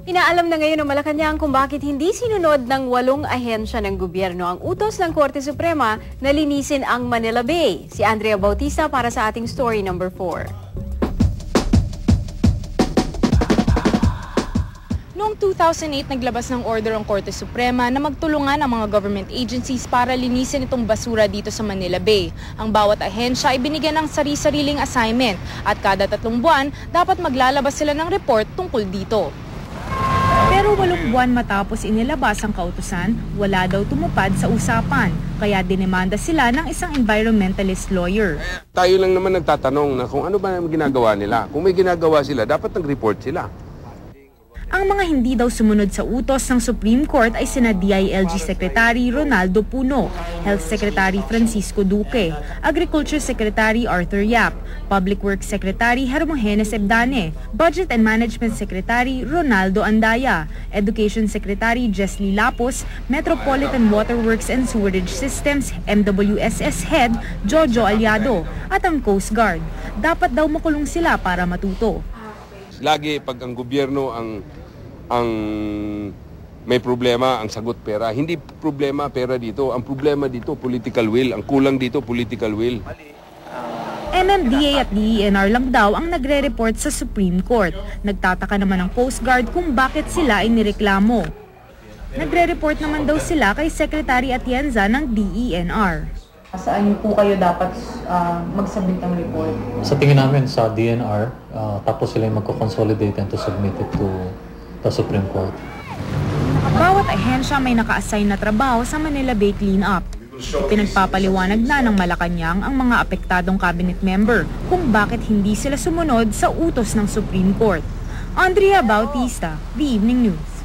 Inaalam na ngayon ng Malacanang kung bakit hindi sinunod ng 8 ahensya ng gobyerno ang utos ng Korte Suprema na linisin ang Manila Bay. Si Andrea Bautista para sa ating story number 4. Noong 2008, naglabas ng order ang Korte Suprema na magtulungan ang mga government agencies para linisin itong basura dito sa Manila Bay. Ang bawat ahensya ay binigyan ng sari-sariling assignment at kada 3 buwan dapat maglalabas sila ng report tungkol dito. Pero 8 buwan matapos inilabas ang kautusan, wala daw tumupad sa usapan. Kaya dinemanda sila ng isang environmentalist lawyer. Tayo lang naman nagtatanong na kung ano ba ang ginagawa nila. Kung may ginagawa sila, dapat nag-report sila. Ang mga hindi daw sumunod sa utos ng Supreme Court ay sina DILG Secretary Ronaldo Puno, Health Secretary Francisco Duque, Agriculture Secretary Arthur Yap, Public Works Secretary Hermogenes Ebdane, Budget and Management Secretary Ronaldo Andaya, Education Secretary Jesly Lapos, Metropolitan Waterworks and Sewerage Systems MWSS Head Jojo Aliado, at ang Coast Guard. Dapat daw makulong sila para matuto. Lagi pag ang gobyerno ang may problema, ang sagot pera. Hindi problema pera dito. Ang problema dito, political will. Ang kulang dito, political will. MMDA at DENR lang daw ang nagre-report sa Supreme Court. Nagtataka naman ang Coast Guard kung bakit sila ay nireklamo. Nagre-report naman daw sila kay Secretary Atienza ng DENR. Saan po kayo dapat magsubmit ng report? Sa tingin namin sa DNR, tapos sila yung magko-consolidate and to submit it to the Supreme Court. Bawat ahensya may naka-assign na trabaho sa Manila Bay Cleanup. Pinagpapaliwanag na ng Malacanang ang mga apektadong cabinet member kung bakit hindi sila sumunod sa utos ng Supreme Court. Andrea Bautista, The Evening News.